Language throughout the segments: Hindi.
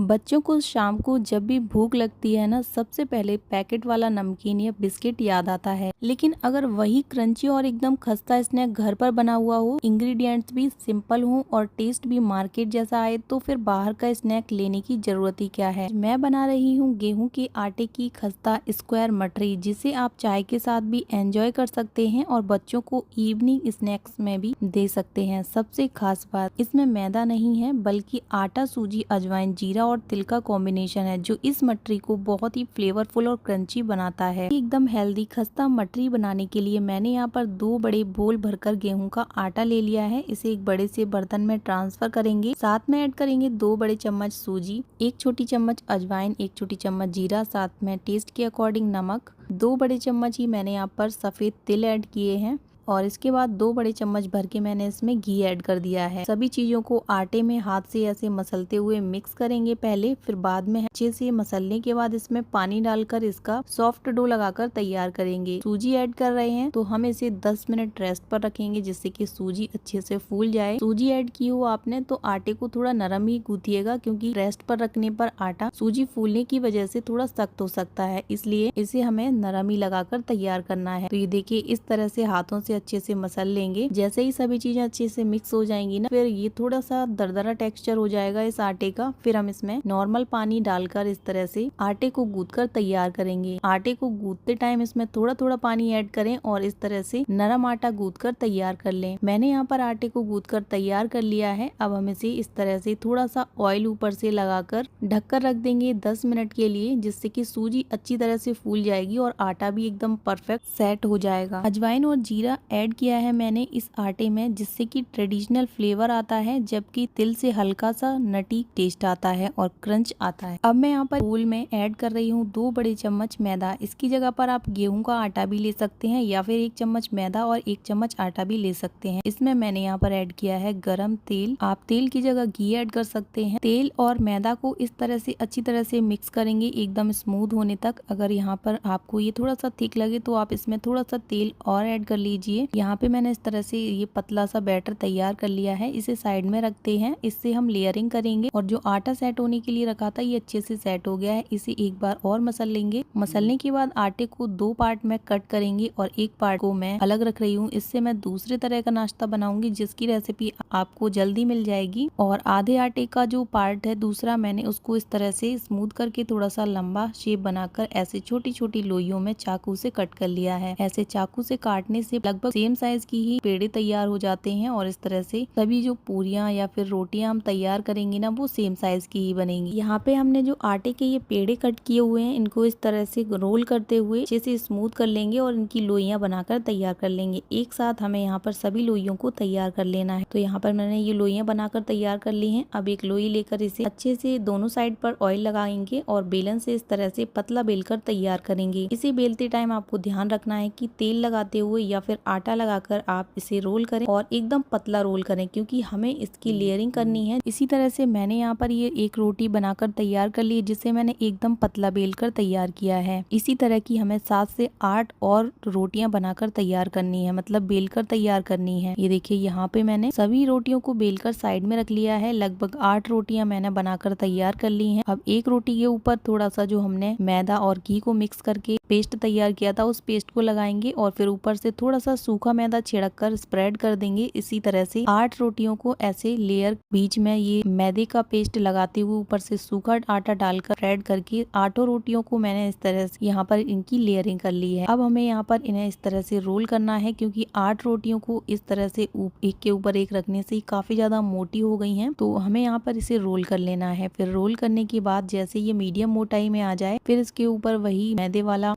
बच्चों को शाम को जब भी भूख लगती है ना, सबसे पहले पैकेट वाला नमकीन या बिस्किट याद आता है। लेकिन अगर वही क्रंची और एकदम खस्ता स्नैक घर पर बना हुआ हो, इंग्रेडिएंट्स भी सिंपल हो और टेस्ट भी मार्केट जैसा आए, तो फिर बाहर का स्नैक लेने की जरूरत ही क्या है। मैं बना रही हूँ गेहूं के आटे की खस्ता स्क्वायर मटरी, जिसे आप चाय के साथ भी एंजॉय कर सकते हैं और बच्चों को इवनिंग स्नैक्स में भी दे सकते हैं। सबसे खास बात, इसमें मैदा नहीं है बल्कि आटा, सूजी, अजवाइन, जीरा और तिल का कॉम्बिनेशन है, जो इस मटरी को बहुत ही फ्लेवरफुल और क्रंची बनाता है। एकदम हेल्दी खस्ता मटरी बनाने के लिए मैंने यहाँ पर 2 बड़े बोल भरकर गेहूं का आटा ले लिया है। इसे एक बड़े से बर्तन में ट्रांसफर करेंगे। साथ में ऐड करेंगे 2 बड़े चम्मच सूजी, 1 छोटी चम्मच अजवाइन, 1 छोटी चम्मच जीरा, साथ में टेस्ट के अकॉर्डिंग नमक, 2 बड़े चम्मच ही मैंने यहाँ पर सफेद तिल ऐड किए हैं और इसके बाद 2 बड़े चम्मच भर के मैंने इसमें घी ऐड कर दिया है। सभी चीजों को आटे में हाथ से ऐसे मसलते हुए मिक्स करेंगे पहले, फिर बाद में अच्छे से मसलने के बाद इसमें पानी डालकर इसका सॉफ्ट डो लगाकर तैयार करेंगे। सूजी ऐड कर रहे हैं तो हम इसे 10 मिनट रेस्ट पर रखेंगे, जिससे कि सूजी अच्छे से फूल जाए। सूजी ऐड की हो आपने तो आटे को थोड़ा नरम ही गूंथिएगा, क्योंकि रेस्ट पर रखने पर आटा सूजी फूलने की वजह से थोड़ा सख्त हो सकता है, इसलिए इसे हमें नरम ही लगाकर तैयार करना है। तो ये देखिए, इस तरह से हाथों से अच्छे से मसल लेंगे। जैसे ही सभी चीजें अच्छे से मिक्स हो जाएंगी ना, फिर ये थोड़ा सा दरदरा टेक्सचर हो जाएगा इस आटे का। फिर हम इसमें नॉर्मल पानी डालकर इस तरह से आटे को गूंथकर तैयार करेंगे। आटे को गूंथते टाइम इसमें थोड़ा थोड़ा पानी ऐड करें और इस तरह से नरम आटा गूंथकर तैयार कर लें। मैंने यहाँ पर आटे को गूंथकर तैयार कर लिया है। अब हम इसे इस तरह से थोड़ा सा ऑयल ऊपर से लगाकर ढककर रख देंगे 10 मिनट के लिए, जिससे कि सूजी अच्छी तरह से फूल जाएगी और आटा भी एकदम परफेक्ट सेट हो जाएगा। अजवाइन और जीरा ऐड किया है मैंने इस आटे में, जिससे कि ट्रेडिशनल फ्लेवर आता है, जबकि तिल से हल्का सा नटी टेस्ट आता है और क्रंच आता है। अब मैं यहाँ पर बोल में ऐड कर रही हूँ 2 बड़े चम्मच मैदा। इसकी जगह पर आप गेहूं का आटा भी ले सकते हैं या फिर 1 चम्मच मैदा और 1 चम्मच आटा भी ले सकते हैं। इसमें मैंने यहाँ पर ऐड किया है गरम तेल। आप तेल की जगह घी ऐड कर सकते हैं। तेल और मैदा को इस तरह से अच्छी तरह से मिक्स करेंगे एकदम स्मूथ होने तक। अगर यहाँ पर आपको ये थोड़ा सा थिक लगे तो आप इसमें थोड़ा सा तेल और ऐड कर लीजिए। यहाँ पे मैंने इस तरह से ये पतला सा बैटर तैयार कर लिया है। इसे साइड में रखते हैं, इससे हम लेयरिंग करेंगे। और जो आटा सेट होने के लिए रखा था, ये अच्छे से सेट हो गया है। इसे एक बार और मसल लेंगे। मसलने के बाद आटे को 2 पार्ट में कट करेंगे और एक पार्ट को मैं अलग रख रही हूँ। इससे मैं दूसरे तरह का नाश्ता बनाऊंगी, जिसकी रेसिपी आपको जल्दी मिल जाएगी। और आधे आटे का जो पार्ट है दूसरा, मैंने उसको इस तरह से स्मूथ करके थोड़ा सा लंबा शेप बनाकर ऐसे छोटी छोटी लोइयों में चाकू से कट कर लिया है। ऐसे चाकू से काटने से लगभग सेम साइज की ही पेड़े तैयार हो जाते हैं और इस तरह से सभी जो पूरियां या फिर रोटियां हम तैयार करेंगे ना, वो सेम साइज की ही बनेंगी। यहाँ पे हमने जो आटे के ये पेड़े कट किए हुए हैं, इनको इस तरह से रोल करते हुए अच्छे से स्मूथ कर लेंगे और इनकी लोइयां बनाकर तैयार कर लेंगे। एक साथ हमें यहाँ पर सभी लोइयों को तैयार कर लेना है। तो यहाँ पर मैंने ये लोइयां बनाकर तैयार कर ली हैं। अब एक लोई लेकर इसे अच्छे से दोनों साइड पर ऑयल लगाएंगे और बेलन से इस तरह से पतला बेलकर तैयार करेंगे। इसे बेलते टाइम आपको ध्यान रखना है कि तेल लगाते हुए या फिर आटा लगाकर आप इसे रोल करें और एकदम पतला रोल करें, क्योंकि हमें इसकी लेयरिंग करनी है। इसी तरह से मैंने यहाँ पर ये एक रोटी बनाकर तैयार कर ली, जिसे मैंने एकदम पतला बेलकर तैयार किया है। इसी तरह की हमें 7 से 8 और रोटियां बनाकर तैयार करनी है, मतलब बेलकर तैयार करनी है। ये देखिए, यहाँ पे मैंने सभी रोटियों को बेलकर साइड में रख लिया है। लगभग 8 रोटियां मैंने बनाकर तैयार कर ली हैं। अब एक रोटी के ऊपर थोड़ा सा जो हमने मैदा और घी को मिक्स करके पेस्ट तैयार किया था, उस पेस्ट को लगाएंगे और फिर ऊपर से थोड़ा सा सूखा मैदा छिड़क कर स्प्रेड कर देंगे। इसी तरह से 8 रोटियों को ऐसे लेयर बीच में ये मैदे का पेस्ट लगाते हुए ऊपर से सूखा आटा डालकर स्प्रेड करके 8 रोटियों को मैंने इस तरह से यहाँ पर इनकी लेयरिंग कर ली है। अब हमें यहाँ पर इन्हें इस तरह से रोल करना है, क्योंकि 8 रोटियों को इस तरह से एक के ऊपर एक रखने से काफी ज्यादा मोटी हो गई हैं, तो हमें यहाँ पर इसे रोल कर लेना है। फिर रोल करने के बाद जैसे ये मीडियम मोटाई में आ जाए, फिर इसके ऊपर वही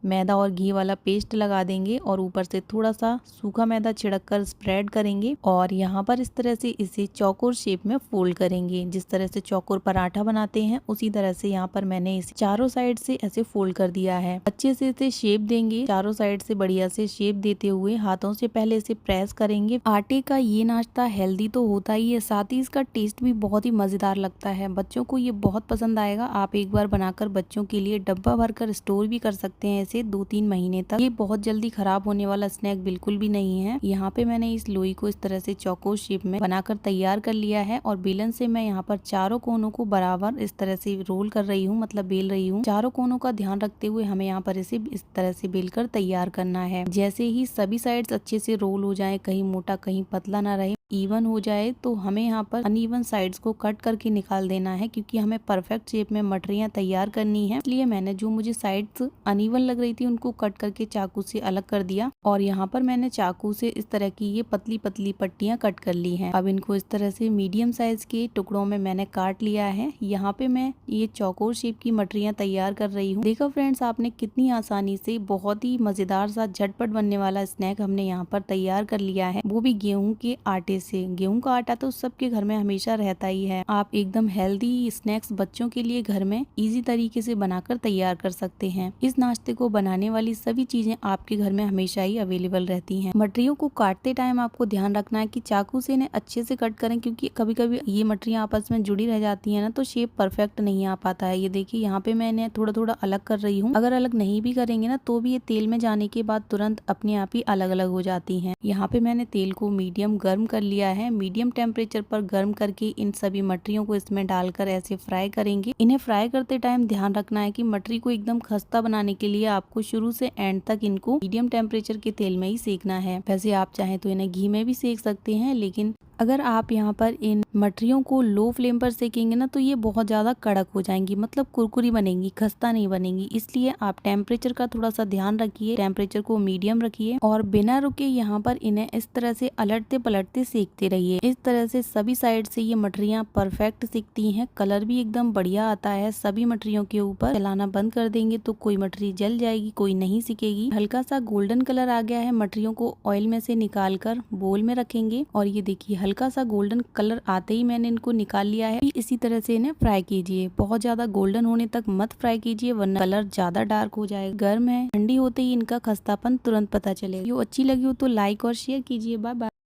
मैदा और घी वाला पेस्ट लगा देंगे और ऊपर से थोड़ा सा सूखा मैदा छिड़क कर स्प्रेड करेंगे और यहाँ पर इस तरह से इसे चौकोर शेप में फोल्ड करेंगे। जिस तरह से चौकोर पराठा बनाते हैं, उसी तरह से यहाँ पर मैंने इसे चारों साइड से ऐसे फोल्ड कर दिया है। अच्छे से इसे शेप देंगे, चारों साइड से बढ़िया से शेप देते हुए हाथों से पहले इसे प्रेस करेंगे। आटे का ये नाश्ता हेल्दी तो होता ही है, साथ ही इसका टेस्ट भी बहुत ही मजेदार लगता है। बच्चों को ये बहुत पसंद आएगा। आप एक बार बनाकर बच्चों के लिए डब्बा भरकर स्टोर भी कर सकते हैं इसे 2-3 महीने तक। ये बहुत जल्दी खराब होने वाला स्नैक बिल्कुल भी भी नहीं है। यहाँ पे मैंने इस लोई को इस तरह से चौकोर शेप में बनाकर तैयार कर लिया है और बेलन से मैं यहाँ पर चारों कोनों को बराबर इस तरह से रोल कर रही हूँ, मतलब बेल रही हूँ। चारों कोनों का ध्यान रखते हुए हमें यहाँ पर इसे इस तरह से बेलकर तैयार करना है। जैसे ही सभी साइड्स अच्छे से रोल हो जाए, कहीं मोटा कहीं पतला ना रहे, इवन हो जाए, तो हमें यहाँ पर अनइवन साइड्स को कट करके निकाल देना है, क्योंकि हमें परफेक्ट शेप में मटरियाँ तैयार करनी है। इसलिए मैंने जो मुझे साइड्स अनइवन लग रही थी उनको कट करके चाकू से अलग कर दिया और यहाँ पर मैंने चाकू से इस तरह की ये पतली पतली पट्टियां कट कर ली हैं। अब इनको इस तरह से मीडियम साइज के टुकड़ों में मैंने काट लिया है। यहाँ पे मैं ये चौकोर शेप की मटरियां तैयार कर रही हूँ। देखा फ्रेंड्स, आपने कितनी आसानी से बहुत ही मजेदार सा झटपट बनने वाला स्नैक हमने यहाँ पर तैयार कर लिया है, वो भी गेहूं के आटे से। गेहूं का आटा तो सबके घर में हमेशा रहता ही है। आप एकदम हेल्दी स्नैक्स बच्चों के लिए घर में इजी तरीके से बनाकर तैयार कर सकते हैं। इस नाश्ते को बनाने वाली सभी चीजें आपके घर में हमेशा ही अवेलेबल रहती हैं। मटरियों को काटते टाइम आपको ध्यान रखना है कि चाकू से इन्हें अच्छे से कट करें, क्योंकि कभी कभी ये मटरियां आपस में जुड़ी रह जाती है ना, तो शेप परफेक्ट नहीं आ पाता है। ये देखिए, यहाँ पे मैं इन्हें थोड़ा थोड़ा अलग कर रही हूँ। अगर अलग नहीं भी करेंगे ना तो भी ये तेल में जाने के बाद तुरंत अपने आप ही अलग अलग हो जाती है। यहाँ पे मैंने तेल को मीडियम गर्म कर लिया है। मीडियम टेम्परेचर पर गर्म करके इन सभी मटरियों को इसमें डालकर ऐसे फ्राई करेंगे। इन्हें फ्राई करते टाइम ध्यान रखना है कि मटरी को एकदम खस्ता बनाने के लिए आपको शुरू से एंड तक इनको मीडियम टेम्परेचर के तेल में ही सेकना है। वैसे आप चाहें तो इन्हें घी में भी सेक सकते हैं, लेकिन अगर आप यहाँ पर इन मटरियों को लो फ्लेम पर सेकेंगे ना तो ये बहुत ज्यादा कड़क हो जाएंगी, मतलब कुरकुरी बनेंगी, खस्ता नहीं बनेंगी। इसलिए आप टेम्परेचर का थोड़ा सा ध्यान रखिए, टेम्परेचर को मीडियम रखिए और बिना रुके यहाँ पर इन्हें इस तरह से अलटते पलटते सेकते रहिए। इस तरह से सभी साइड से ये मटरियाँ परफेक्ट सिकती हैं। कलर भी एकदम बढ़िया आता है। सभी मटरियों के ऊपर चलाना बंद कर देंगे तो कोई मटरी जल जाएगी, कोई नहीं सिकेगी। हल्का सा गोल्डन कलर आ गया है। मटरियों को ऑयल में से निकाल कर बोल में रखेंगे और ये देखिए हल्का सा गोल्डन कलर आते ही मैंने इनको निकाल लिया है। इसी तरह से इन्हें फ्राई कीजिए। बहुत ज्यादा गोल्डन होने तक मत फ्राई कीजिए, वरना कलर ज्यादा डार्क हो जाएगा। गर्म है, ठंडी होते ही इनका खस्तापन तुरंत पता चलेगा। वीडियो अच्छी लगी हो तो लाइक और शेयर कीजिए। Bye bye.